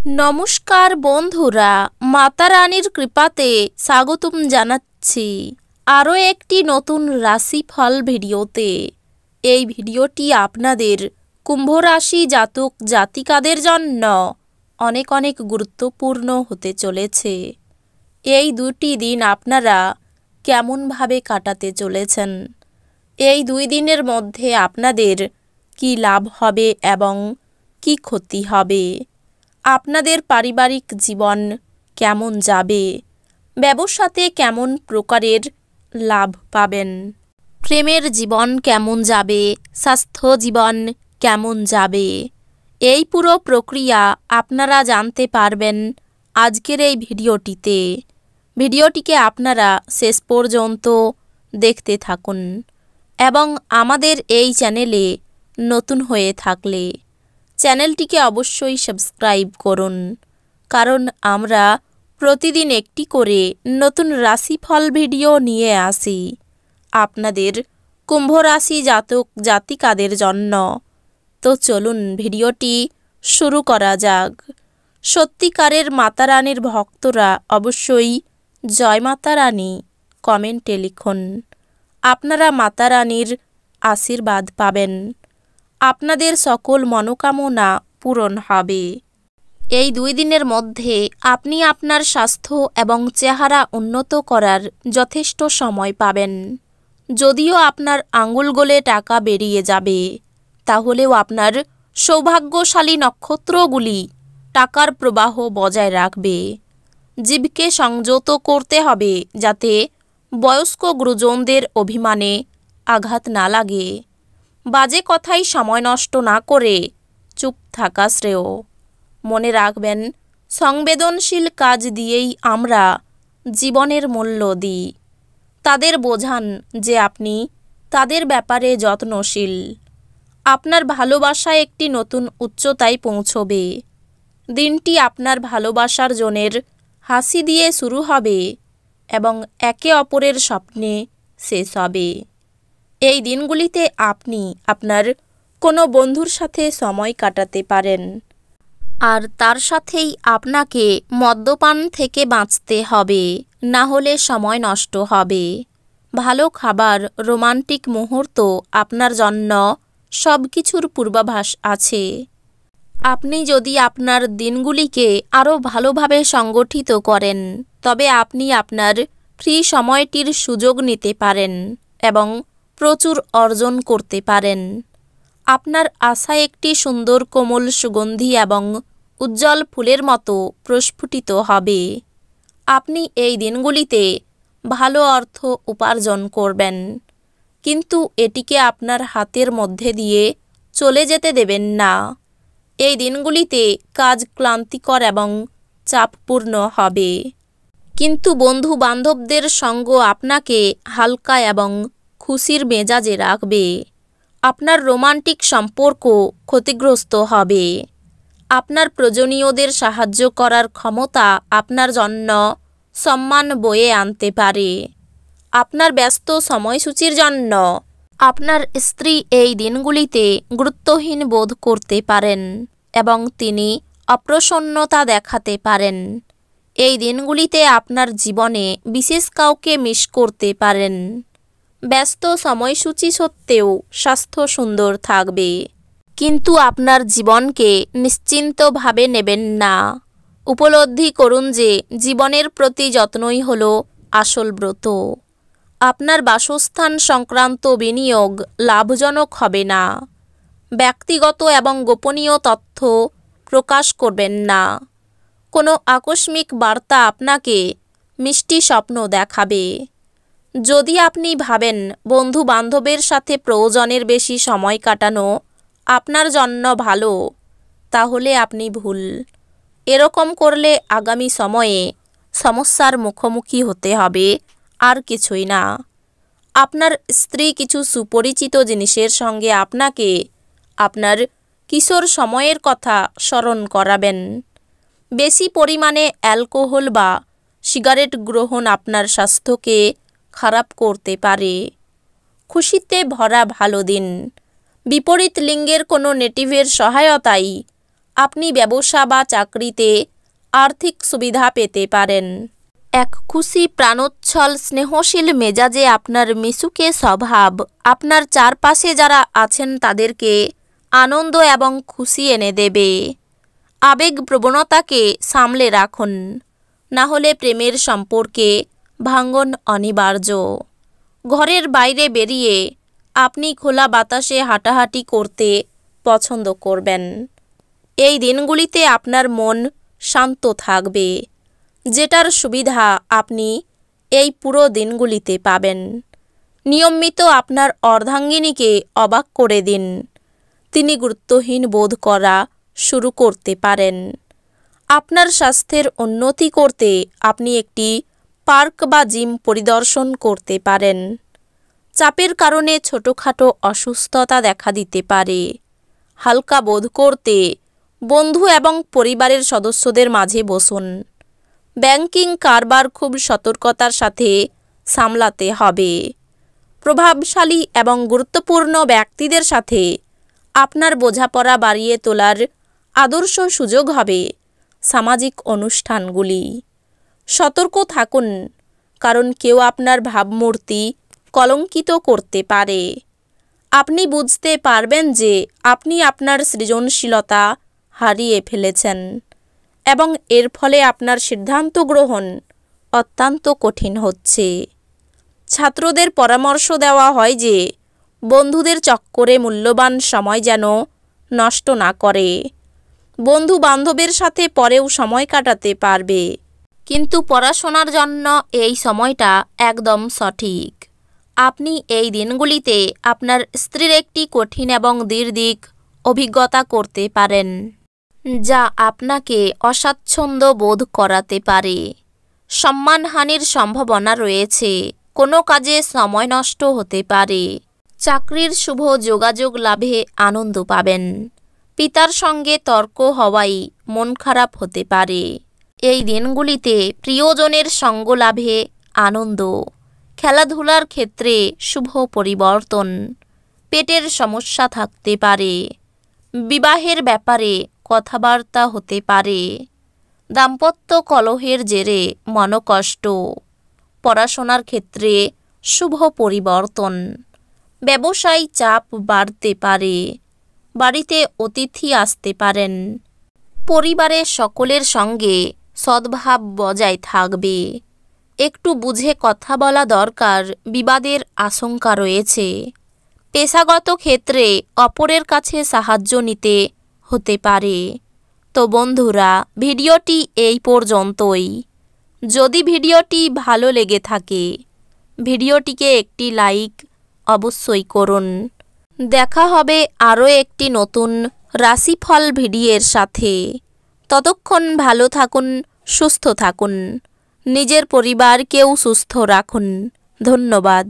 নমস্কার বন্ধুরা, মাতা রানীর কৃপাতে স্বাগতম জানাচ্ছি আরও একটি নতুন রাশিফল ভিডিওতে। এই ভিডিওটি আপনাদের কুম্ভ রাশি জাতক জাতিকাদের জন্য অনেক অনেক গুরুত্বপূর্ণ হতে চলেছে। এই দুটি দিন আপনারা কেমনভাবে কাটাতে চলেছেন, এই 2 দিনের মধ্যে আপনাদের কি লাভ হবে এবং কি ক্ষতি হবে, আপনাদের পারিবারিক জীবন কেমন যাবে, ব্যবসাতে কেমন প্রকারের লাভ পাবেন, প্রেমের জীবন কেমন যাবে, স্বাস্থ্য জীবন কেমন যাবে, এই পুরো প্রক্রিয়া আপনারা জানতে পারবেন আজকের এই ভিডিওটিতে। ভিডিওটিকে আপনারা শেষ পর্যন্ত দেখতে থাকুন এবং আমাদের এই চ্যানেলে নতুন হয়ে থাকলে চ্যানেলটিকে অবশ্যই সাবস্ক্রাইব করুন, কারণ আমরা প্রতিদিন একটি করে নতুন রাশিফল ভিডিও নিয়ে আসি আপনাদের কুম্ভ রাশি জাতক জাতিকাদের জন্য। তো চলুন ভিডিওটি শুরু করা যাক। সত্যিকারের মাতা রানীর ভক্তরা অবশ্যই জয় মাতা রানী কমেন্টে লিখুন। আপনারা মাতা রানীর আশীর্বাদ পাবেন, আপনাদের সকল মনোকামনা পূরণ হবে। এই 2 দিনের মধ্যে আপনি আপনার স্বাস্থ্য এবং চেহারা উন্নত করার যথেষ্ট সময় পাবেন। যদিও আপনার আঙুল গলে টাকা বেরিয়ে যাবে, তাহলেও আপনার সৌভাগ্যশালী নক্ষত্রগুলি টাকার প্রবাহ বজায় রাখবে। জীবকে সংযত করতে হবে যাতে বয়স্ক গুরুজনদের অভিমানে আঘাত না লাগে। বাজে কথায় সময় নষ্ট না করে চুপ থাকা শ্রেয়। মনে রাখবেন, সংবেদনশীল কাজ দিয়েই আমরা জীবনের মূল্য দিই। তাদের বোঝান যে আপনি তাদের ব্যাপারে যত্নশীল। আপনার ভালোবাসা একটি নতুন উচ্চতায় পৌঁছবে। দিনটি আপনার ভালোবাসার জনের হাসি দিয়ে শুরু হবে এবং একে অপরের স্বপ্নে শেষ হবে। এই দিনগুলিতে আপনি আপনার কোনো বন্ধুর সাথে সময় কাটাতে পারেন, আর তার সাথেই আপনাকে মদ্যপান থেকে বাঁচতে হবে, না হলে সময় নষ্ট হবে। ভালো খাবার, রোমান্টিক মুহূর্ত আপনার জন্য সব কিছুর পূর্বাভাস আছে। আপনি যদি আপনার দিনগুলিকে আরও ভালোভাবে সংগঠিত করেন, তবে আপনি আপনার ফ্রি সময়টির সুযোগ নিতে পারেন এবং প্রচুর অর্জন করতে পারেন। আপনার আশা একটি সুন্দর কোমল সুগন্ধি এবং উজ্জ্বল ফুলের মতো প্রস্ফুটিত হবে। আপনি এই দিনগুলিতে ভালো অর্থ উপার্জন করবেন, কিন্তু এটিকে আপনার হাতের মধ্যে দিয়ে চলে যেতে দেবেন না। এই দিনগুলিতে কাজ ক্লান্তিকর এবং চাপপূর্ণ হবে, কিন্তু বন্ধু বান্ধবদের সঙ্গ আপনাকে হালকা এবং খুশির মেজাজে রাখবে। আপনার রোমান্টিক সম্পর্ক ক্ষতিগ্রস্ত হবে। আপনার প্রয়োজনীয়দের সাহায্য করার ক্ষমতা আপনার জন্য সম্মান বয়ে আনতে পারে। আপনার ব্যস্ত সময়সূচির জন্য আপনার স্ত্রী এই দিনগুলিতে গুরুত্বহীন বোধ করতে পারেন এবং তিনি অপ্রসন্নতা দেখাতে পারেন। এই দিনগুলিতে আপনার জীবনে বিশেষ কাউকে মিস করতে পারেন। ব্যস্ত সময়সূচি সত্ত্বেও স্বাস্থ্য সুন্দর থাকবে, কিন্তু আপনার জীবনকে নিশ্চিন্তভাবে নেবেন না। উপলব্ধি করুন যে জীবনের প্রতি যত্নই হল আসল ব্রত। আপনার বাসস্থান সংক্রান্ত বিনিয়োগ লাভজনক হবে না। ব্যক্তিগত এবং গোপনীয় তথ্য প্রকাশ করবেন না। কোনো আকস্মিক বার্তা আপনাকে মিষ্টি স্বপ্ন দেখাবে। যদি আপনি ভাবেন বন্ধু বান্ধবের সাথে প্রয়োজনের বেশি সময় কাটানো আপনার জন্য ভালো, তাহলে আপনি ভুল। এরকম করলে আগামী সময়ে সমস্যার মুখোমুখি হতে হবে, আর কিছুই না। আপনার স্ত্রী কিছু সুপরিচিত জিনিসের সঙ্গে আপনাকে আপনার কিশোর সময়ের কথা স্মরণ করাবেন। বেশি পরিমাণে অ্যালকোহল বা সিগারেট গ্রহণ আপনার স্বাস্থ্যকে খারাপ করতে পারে। খুশিতে ভরা ভালো দিন। বিপরীত লিঙ্গের কোনো নেটিভের সহায়তায় আপনি ব্যবসা বা চাকরিতে আর্থিক সুবিধা পেতে পারেন। এক খুশি প্রাণোচ্ছল স্নেহশীল মেজাজে আপনার মিশুকে স্বভাব আপনার চারপাশে যারা আছেন তাদেরকে আনন্দ এবং খুশি এনে দেবে। আবেগ প্রবণতাকে সামলে রাখুন, না হলে প্রেমের সম্পর্কে ভাঙ্গন অনিবার্য। ঘরের বাইরে বেরিয়ে আপনি খোলা বাতাসে হাঁটাহাঁটি করতে পছন্দ করবেন। এই দিনগুলিতে আপনার মন শান্ত থাকবে, যেটার সুবিধা আপনি এই পুরো দিনগুলিতে পাবেন। নিয়মিত আপনার অর্ধাঙ্গিনীকে অবাক করে দিন, তিনি গুরুত্বহীন বোধ করা শুরু করতে পারেন। আপনার স্বাস্থ্যের উন্নতি করতে আপনি একটি পার্ক বা জিম পরিদর্শন করতে পারেন। চাপের কারণে ছোটোখাটো অসুস্থতা দেখা দিতে পারে। হালকা বোধ করতে বন্ধু এবং পরিবারের সদস্যদের মাঝে বসুন। ব্যাংকিং কারবার খুব সতর্কতার সাথে সামলাতে হবে। প্রভাবশালী এবং গুরুত্বপূর্ণ ব্যক্তিদের সাথে আপনার বোঝাপড়া বাড়িয়ে তোলার আদর্শ সুযোগ হবে সামাজিক অনুষ্ঠানগুলি। সতর্ক থাকুন, কারণ কেউ আপনার ভাবমূর্তি কলঙ্কিত করতে পারে। আপনি বুঝতে পারবেন যে আপনি আপনার সৃজনশীলতা হারিয়ে ফেলেছেন এবং এর ফলে আপনার সিদ্ধান্ত গ্রহণ অত্যন্ত কঠিন হচ্ছে। ছাত্রদের পরামর্শ দেওয়া হয় যে বন্ধুদের চক্করে মূল্যবান সময় যেন নষ্ট না করে। বন্ধু বান্ধবের সাথে পরেও সময় কাটাতে পারবে, কিন্তু পড়াশোনার জন্য এই সময়টা একদম সঠিক। আপনি এই দিনগুলিতে আপনার স্ত্রীর একটি কঠিন এবং দীর্ঘ অভিজ্ঞতা করতে পারেন, যা আপনাকে অস্বাচ্ছন্দ্য বোধ করাতে পারে। সম্মানহানির সম্ভাবনা রয়েছে, কোনো কাজে সময় নষ্ট হতে পারে। চাকরির শুভ যোগাযোগ লাভে আনন্দ পাবেন। পিতার সঙ্গে তর্ক হওয়ায় মন খারাপ হতে পারে। এই দিনগুলিতে প্রিয়জনের সঙ্গ লাভে আনন্দ। খেলাধুলার ক্ষেত্রে শুভ পরিবর্তন। পেটের সমস্যা থাকতে পারে। বিবাহের ব্যাপারে কথাবার্তা হতে পারে। দাম্পত্য কলহের জেরে মনোকষ্ট। পড়াশোনার ক্ষেত্রে শুভ পরিবর্তন। ব্যবসায় চাপ বাড়তে পারে। বাড়িতে অতিথি আসতে পারেন। পরিবারের সকলের সঙ্গে সদ্ভাব বজায় থাকবে। একটু বুঝে কথা বলা দরকার, বিবাদের আশঙ্কা রয়েছে। পেশাগত ক্ষেত্রে অপরের কাছে সাহায্য নিতে হতে পারে। তো বন্ধুরা, ভিডিওটি এই পর্যন্তই। যদি ভিডিওটি ভালো লেগে থাকে ভিডিওটিকে একটি লাইক অবশ্যই করুন। দেখা হবে আরও একটি নতুন রাশিফল ভিডিওর সাথে। ততক্ষণ ভালো থাকুন, সুস্থ থাকুন, নিজের পরিবারকেও সুস্থ রাখুন। ধন্যবাদ।